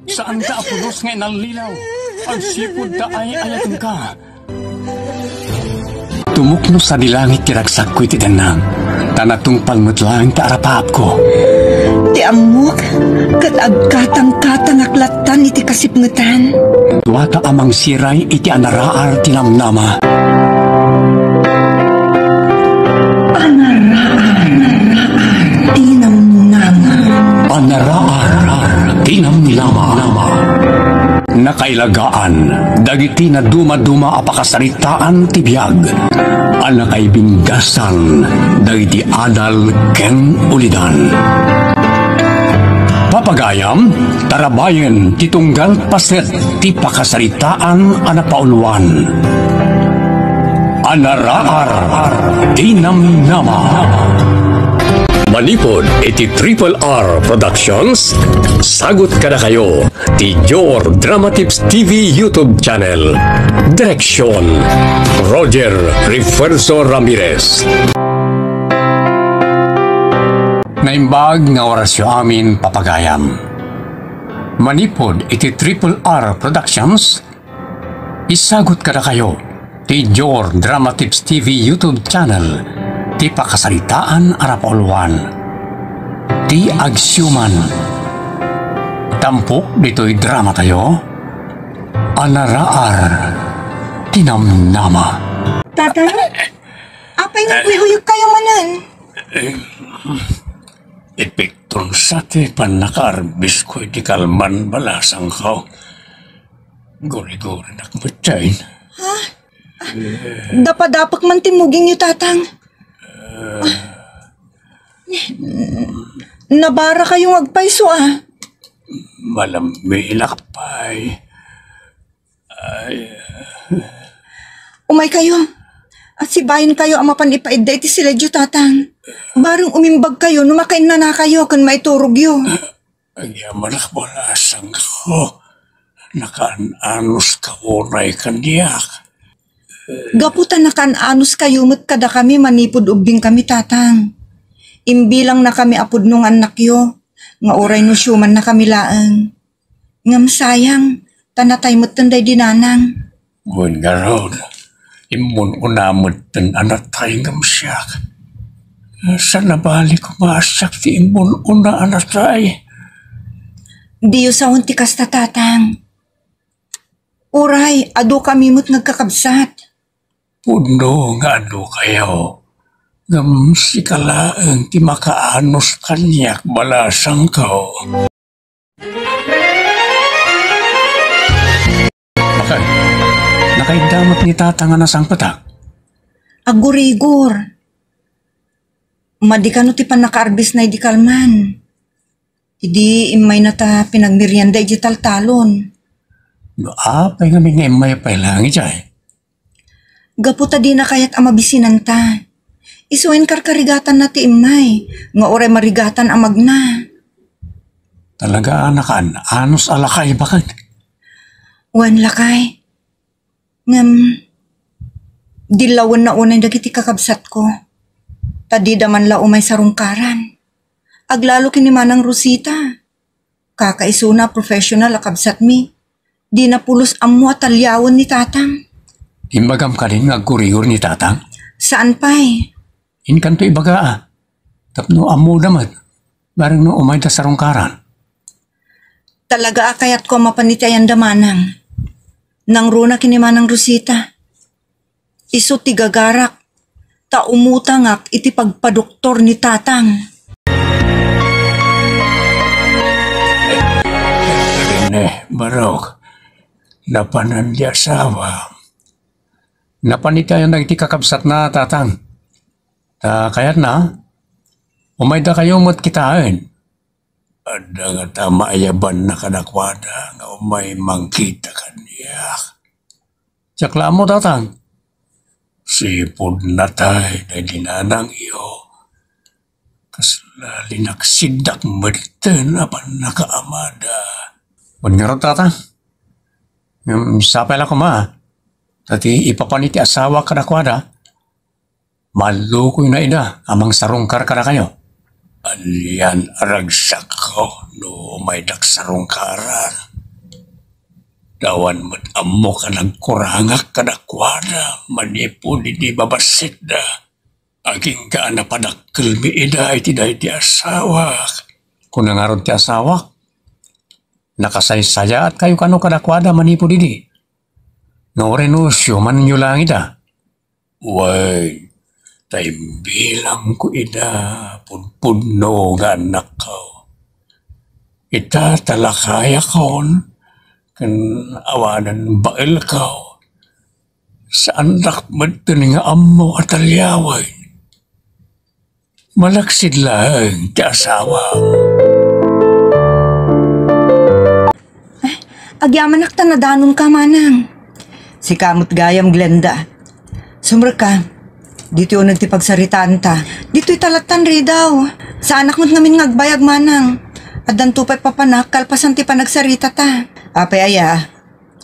Saan ta apulos nga inalilaw? Ang sipod ta ay ayatong ka. Tumukno sa dilangit kiragsak ko'y tidanang. Tanatong palmutlang ta arapaap ko. Ti amok, kat agkatang-katang aklatan iti kasipngetan. Tuwata amang siray iti anaraar tinamnama. Anaraar tinamnama. Nakailagaan, dagiti na duma-duma apakasaritaan tibiyag. Anakay binggasan, dagiti adal ken ulidan. Papagayam, tarabayen, titunggal paset, ti pakasaritaan anapauluan. Anaraar tinamnama. Manipod iti Triple R Productions. Sagot ka na kayo ti Your Dramatips TV YouTube channel. Direksyon Roger Refuerzo Ramirez. Naimbag nga orasyo amin papagayam. Manipod iti Triple R Productions. Isagot ka na kayo ti Your Dramatips TV YouTube channel. Ti pakasaritaan arapauluan. Ti agsyuman. Tampok dito'y drama tayo. Anaraar tinamnama. Tatay, apay nagwihuyog kayo manan. Epekton sa ti panakarbis ko'y di kalman balasang ko. Guri-guri nakmatyain. Ha? Dapat man timugin niyo, tatang. Nabara kayong agpayso Malamila pa'y. Umay kayo. At sibayin kayo ang mapanipaidda iti sila dyo, tatang. Barong umimbag kayo, numakain na kayo kung may turog yun. Agyaman akbalasang ko. Nakaan-anos ka unay kandiyak. Gaputan na kan-anos kayo mo't kada kami manipod ubing kami, tatang. Imbilang na kami apod nung anak yo. Nga oray no syuman na kami laang. Ngam sayang, tanatay mo't tanday dinanang. Ngun nga ron, imun unamot tan anatay ngam siyak. Sa nabali ko maasak ti imun una anatay. Diyo sa hunti kasta, tatang. Uray, ado kami mo't nagkakabsat. Puno nga ano kayo. Ngam si kalaang ti makaanos kanyak balasang ko. Bakit? Nakaidamot ni tatanga na sang patak? Agurigor. Madikano ti panakaarbis na idi kalman. Idi imay na ta pinagmerienda idi taltalon. Apay nga may pailangi dyan. Gaputa di na kayat amabisinan ta. Isuin karkarigatan na ti imay. Nga oray marigatan amag na. Talaga anakan, anos alakay bakit? Wan lakay. Ngam, dilawan na unay dagiti kakabsat ko. Tadida man la umay sarungkaran. Aglalo kinimanang Rosita. Kakaisuna professional akabsat mi. Di na pulos amu at talyawan ni tatang. Imbagam ka rin nga guriyor ni tatang? Saan pa'y? Inkanto ibaga Tapno amu naman. Barang no umay da sarungkaran. Talaga akayat ko mapanitayan damanang. Nang runa kinimanang Rosita. Iso ti gagarak. Ta umutangak iti pagpadoktor ni tatang. Barok. Napanan di asawa. Napanitayan na iti kakabsat na tatang. Kaya't na, umay da kayo mo't kitain. Ada nga tama ayaban na kanakwada nga umay mangkita kaniyak. Tsakla mo tatang. Sipod na tayo na dinanang iyo. Kasla linaksindak meriten apan nakaamada. Pagnyarot tatang. Sapay lang ko Tati ipapaniti asawa kanakwada. Malukoy na ina amang sarungkar ka na kayo. Alian aragsak ko no may daksarungkaran. Dawan mo't amo ka nagkurangak kadakwada, manipo di babasit da. Aging ka na padakkel mi ida iti ti asawa. Kung nangarod ti asawa, nakasaysaya at kayo kano kadakwada manipo di. No renusyo man nyo lang ida. Way, tay bilang ko ida, punpuno nga anak ko. Ita talakaya kon, kan awanan bail ko. Sa anak magtani nga amo at alyaway. Malaksid lang ti asawa. Agyaman nakta na danon ka manang. Si kamot gayam Glenda. Sumra ka. Dito yung nagtipagsaritaan ta. Dito'y talatan rin daw. Sa anak mo't ngamin ngagbayag manang. At dantupay papanak, kalpasan ti pa nagsarita ta. Apay aya,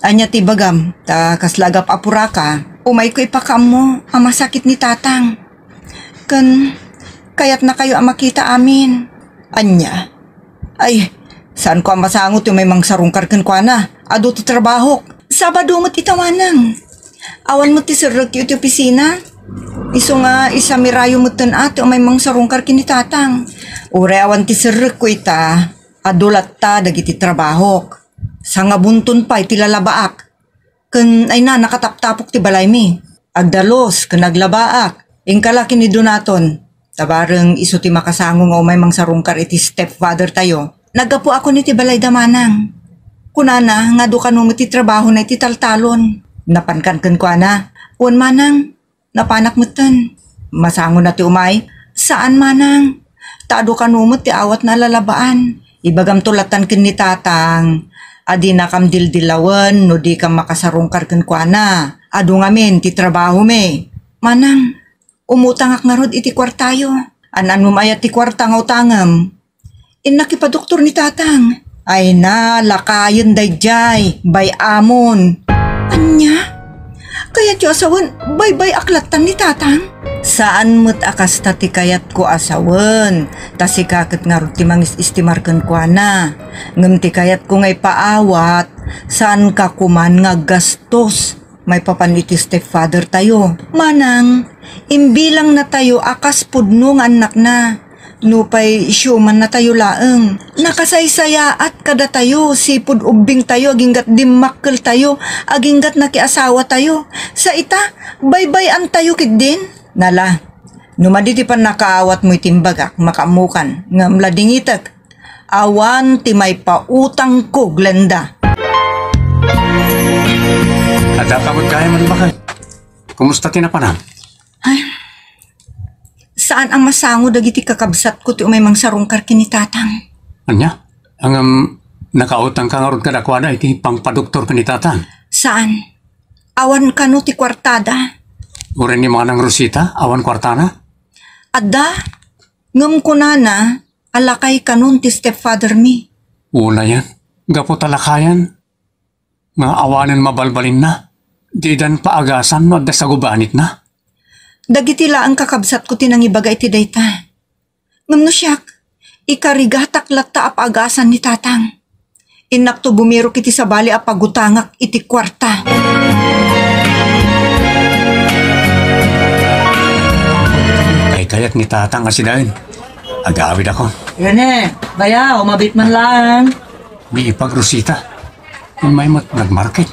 anya ti bagam, ta kaslagap apura ka. Umay ko ipakam mo, ang masakit ni tatang. Kaya't na kayo ang makita amin. Anya, ay, saan ko ang masangot yung may mangsarungkar kan kwa na? Ado ti trabaho. Sabado mo't itawanang. Awan mo ti sirag iti opisina. Iso nga isa mirayo mo tan ate o may mangsarungkar kini tatang. Ure awan ti sirag ko ita. Adulat ta dagiti trabaho. Sa nga bunton pa iti lalabaak. Kan ay na nakataptapok ti balay mi. Agdalos kan naglabaak. Ingkalaki ni Donaton. Tabareng iso ti makasango nga may mangsarungkar iti stepfather tayo. Nagapo ako ni ti balay damanang. Kunana nga do kanong iti trabaho na iti taltalon. Napankan kwa na. Uwan manang, napanak mo tan. Masango na ti umay. Saan manang? Taado kanumot ti awat na lalabaan. Ibagam tulatan kin ni tatang. Adi na kam dildilawan no di kam makasarungkar kin kwa na. Ado ngamin ti trabaho me. Manang, umutangak nga rod iti kwartayo. Anan umayat ti kwarta nga utangam. Inakipadoktor ni tatang. Ay na, lakayon dayjay, bay amon. Anya? Kaya ti asawan, bay aklatan ni tatang? Saan mo't akas ti kayat ko asawan? Tasi kakit nga ti mangis istimarkan ko na. Ngam ti kayat ko ngay paawat, saan ka kuman nga gastos? May papaniti stepfather tayo. Manang, imbilang na tayo akas pudno nga anak na. Nupay isyuman na tayo laeng. Nakasaysaya at kada tayo, sipod ubing tayo, aginggat dimmakkel tayo, aginggat nakiasawa tayo. Sa ita, baybayan tayo kit din. Nala, numaditi pa nakaawat mo itimbagak, makamukan, nga mladingitak. Awan ti may pautang ko, Glenda. Ada kamot kaya man bakal. Kumusta tinapanan? Ay, saan ang masango dagiti kakabsat ko ti umay mangsarungkar kini tatang? Anya? Ang nakautang ka nga rod kadakwada iti pangpadoktor ka ni tatang. Saan? Awan kano ti kwartada? Uren ni mga nang Rosita, awan kwartana? Adda, ngam ko na, alakay kanon ti stepfather mi. Una yan. Gapo talakayan. Nga awanan mabalbalin na. Di dan paagasan no, adda sa gubanit na. Dagiti laang kakabsat ko tinang ibaga iti dayta. Ngam no siyak, ikarigatak latta apagasan ni tatang. Inak to bumiro kiti sa bali apagutangak iti kwarta. Kayat ni tatang asidain. Agawid ako. Yan bayaw, mabit man lang. Di ipag Rosita. Kung may nagmarket.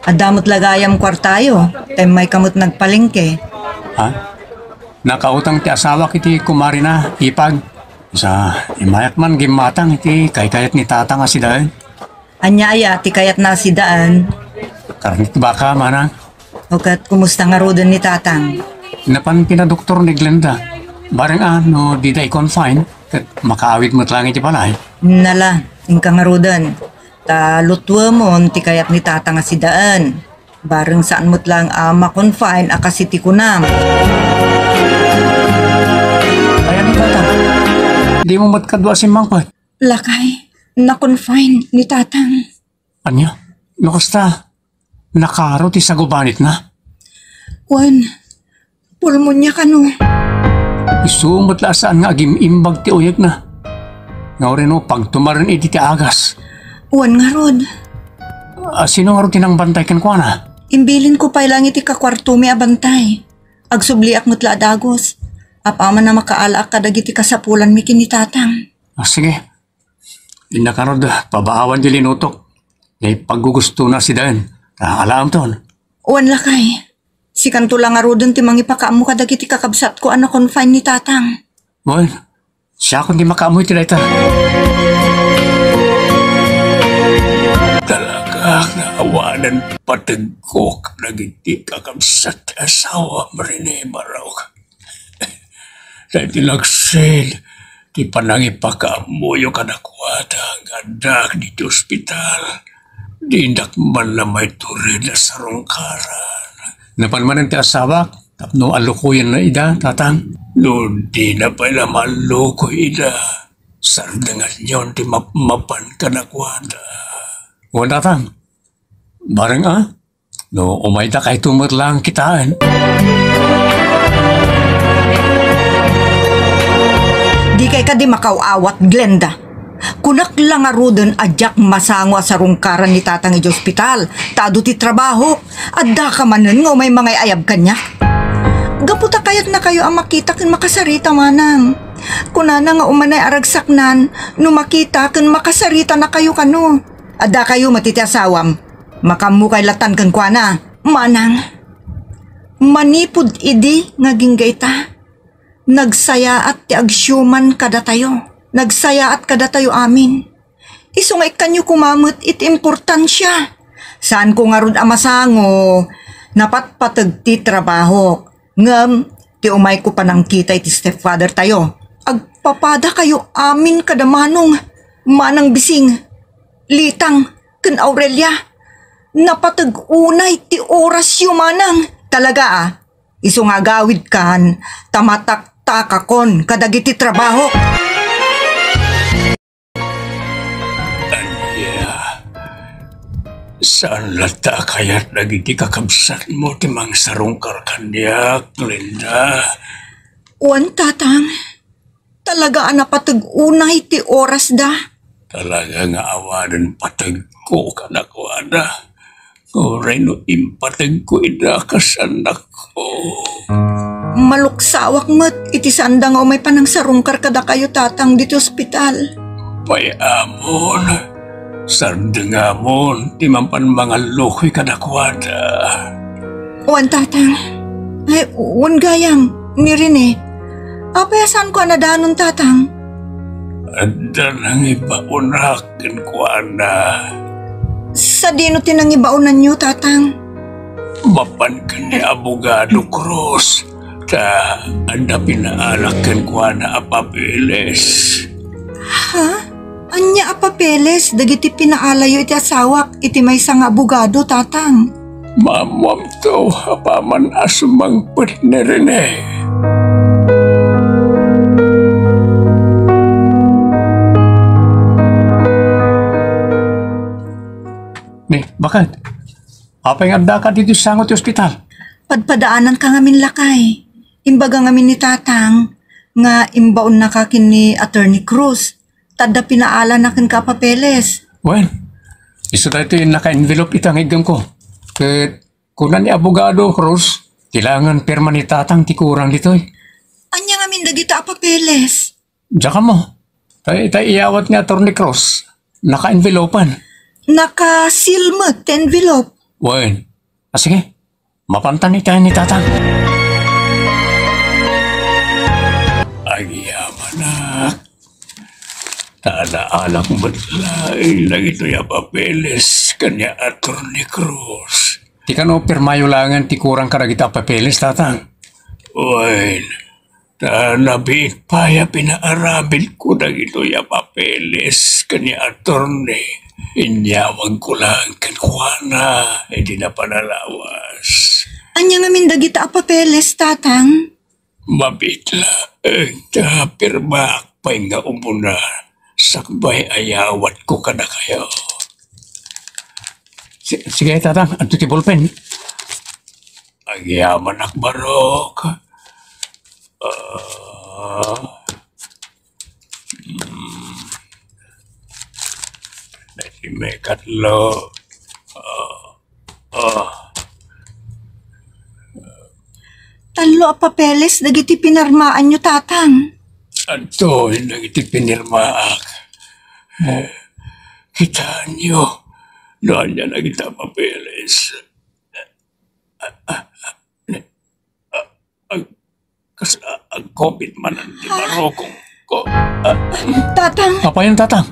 Adamot lagayam kwartayo, tay may kamot nagpalingke. Ha? Nakautang ti asawa kiti kumari na ipag. Sa imayat man gimatang iti kayat ni tatang asidain. Anya aya, ti kayat na si daan. Karnit baka manang. Okat kumusta nga rodan ni tatang? Napan pinadoktor ni Glenda. Bareng no di day confine. Kat makaawit mo't lang iti palay. Nala, ingka nga rodan. Ta lutwa mo, ti kayat ni tatang nga si daan. Bareng saan mo't lang ma-confine akasiti kunam. Kaya ni tatang. Di mo matkadwa si mangpat. Lakay, na-confine ni tatang. Anya? Nakasta? Nakaro ti sa gubanit na? Juan, pulmonya ka no. Isumot la saan nga agim imbag ti uyag na. Nga rin pag tumarin iti ti agas. Uwan nga rod. Sino nga rin tinangbantay kan ko na? Imbilin ko pa lang iti kakwarto may abantay. Agsubliak mo't laadagos. Apaman na makaalaak kadagiti kasapulan mi kinitatang. Sige. Inakarod, pabaawan di linutok. Ngay paggugusto na si Dan. Alam ton. Uwan lakay. Si kanto lang nga rodon ti mangipakaamo kadagiti kakabsat ko ano confine ni tatang. Well, siya kung di makaamoy tila ita. Talaga naawanan patag ko nagiti kakabsat asawa marine marok. Dahil tilagsin, di pa nangipakaamoy yung kanakwata ang anak dito ospital. Di nak man na may turin na sarungkaran. Napanmanan ti asawa, tapno alukuyan na ida, tatang. Noon di na pala maluko ida. Sardangan yon ti mapan kanakwata. O tatang, bareng no umay da kay tumurlang kitaan. Di kay ka di makaawat, Glenda. Kunak lang nga rodon adyak masangwa sa rungkaran ni tatang iti ospital. Tado ti trabaho. Adda ka manan nga may mga ayab kanya. Gaputa kayat na kayo ang makita kin makasarita manang. Kunana nga umanay aragsaknan, no makita kin makasarita na kayo kano. Adda kayo matiti asawam. Makamukay latan kan kwa na. Manang, manipod idi nga ginggay ta. Nagsaya at ti agsyuman kada tayo. Nagsaya at kada tayo amin. Isungay kanyo kumamot iti importansya. Saan ko nga ron amasango, napatpatag ti trabaho. Ngam, ti umay ko pa nang kita iti stepfather tayo. Agpapada kayo amin kada manong, manang bising, litang, ken Aurelia. Napatag unay ti oras yu manang. Talaga isungagawid kan, tamatak-takakon kadagiti trabaho. Saan lata kaya't nagiti kakabsat mo timang sarungkar kandiyak, Linda? Uwan tatang, talaga napatag unay ti oras da. Talaga nga awanan patag ko kanakwada. Oray no impatag ko idakasanak ko. Maluksawak mat, iti sanda nga umay panang sarungkar kada kayo tatang dito ospital. Payamon. Sardengamon, di mampan mga lokoy kanakwada. Uwan tatang, ay uwan gayang, ni Rene. Apayasan ko na danon tatang? Adda nang ibaunakin ko na. Sa dino tinang ibaunan niyo tatang? Mapan ka ni Abogado Cruz. Ta, anda pinaalakan ko na apapilis. Ha? Anya apapeles, dagiti pinaalayo iti asawak, iti may nga abogado, tatang. Mamam to, apaman asumang put ni Rene. Bakit? Apa yung anda ka dito sa sangot ospital? Padpadaanan ka ngamin lakay. Imbaga ngamin ni tatang, nga imbaon na kakin ni Attorney Cruz. Tada pinaala na kin kapapeles. Well, isa dito yung naka-envelope itang higam ko. Kunan ni Abogado Cruz, kailangan perma ni tatang tikurang dito eh. Anya nga min dagita papeles? Diyan ka mo. Tayo iyawat nga Attorney Cruz. Naka-envelopan. Naka-silmet envelope. Well, sige. Mapantan ni tayo ni tatang. Ay, yaman na. Taala-alak matlay lang ito yung papeles kanya Attorney Cruz. Di ka no permayo langan ti kurang karagita papeles, tatang. Well, nabit pa ya pinaarabil ko na ito yung papeles kanya Attorney. Inyawag ko lang kankuana, hindi na panalawas. Anya nga min dagita papeles, tatang? Mabitla, pirma pa nga umuna. Sakbay ayawat ko ka na kayo. Sige, tatang. Anto ti ballpen? Ang yaman akbarok. May katlo. Talo a papeles dagiti pinarmaan nyo, tatang. Ato, hindi iti pinirmaak. Kitaan nyo, doon niya nagita papeles. Ang COVID man ang di marokong ko. Tatang, Apa yan, tatang?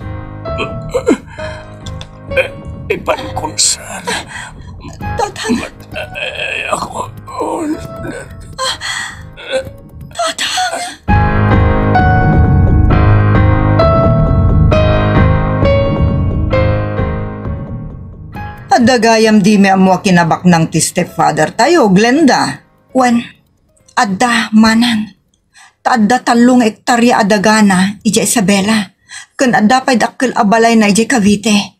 Ipankunsan. tatang, Ako. adagayam di me amo kinabak ng ti stepfather tayo, Glenda. Wen, adda manang. Taadda talong ektarya adagana, ija Isabela. Kun adda pa'y dakil abalay na ija Cavite.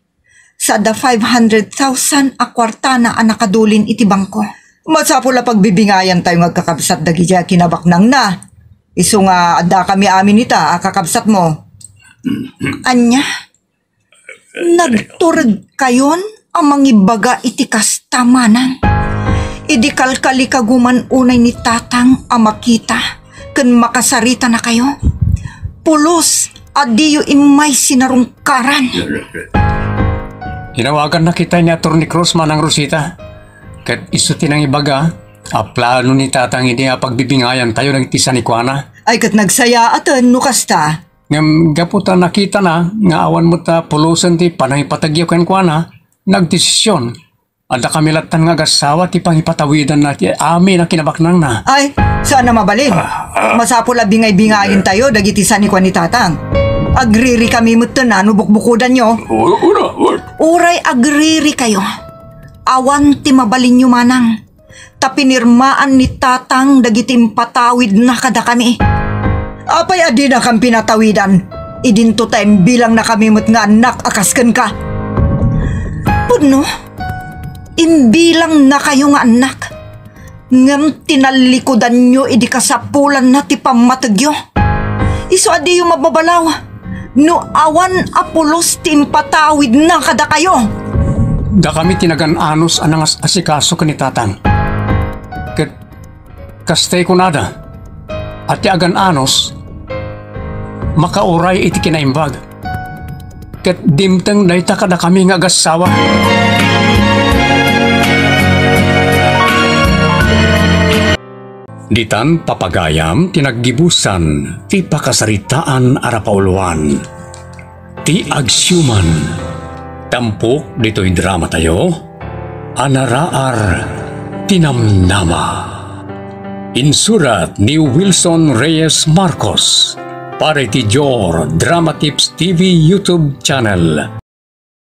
Sa adda 500,000 a kwarta na anakadulin iti bangko. Masapula pagbibingayan tayo ngagkakabsat dagi ija kinabak nang na. Iso nga adda kami amin ita, kakabsat mo. Anya, nagturag kayon ang mangibaga iti kastamanan. Idi kalkali kaguman unay ni tatang ang makita ken makasarita na kayo. Pulos, adiyo imay sinarungkaran. Hinawagan na kita ni Atty. Cruz Manang Rosita. Kat iso tinang ibaga, a plano ni tatang ini a pagbibingayan tayo ng tisa ni Kuana. Ay kat nagsaya atan no kasta. Ngam gaputa nakita na, nga awan mo ta pulusan ti panang ipatagyaw ken Kuana, nagdesisyon. Anda kami latan nga gasawa ti pangipatawidan na ti amin na kinabaknang na. Ay, sana mabalin. Masapula bingay-bingayin tayo dagiti sa ni Kwan ni tatang. Agriri kami muto na no bukbukudan nyo. Uray agriri kayo. Awan ti mabalin nyo manang. Tapinirmaan ni tatang dagiti patawid na kada kami. Apay adi na kang pinatawidan. Idinto time bilang na kami mut nga anak akasken ka. Pudno, imbilang na kayo nga anak. Ngam tinalikodan nyo idi kasapulan na ti pamatagyo. Iso adi yung mababalaw. No awan apulos ti impatawid na kada kayo. Da kami tinagan-anos anang asikaso ka ni tatang. Kat kastay ko nada. At ti agan-anos, makauray iti kinaimbag. Kat dimtang dayta kada kami nga gasawa. Ditan papagayam tinaggibusan ti pakasaritaan arapauluan. Ti agsyuman. Tampok dito'y drama tayo. Anaraar tinamnama. Insurat ni Wilson Reyes Marcos. Para ti Jor Drama Tips TV YouTube channel.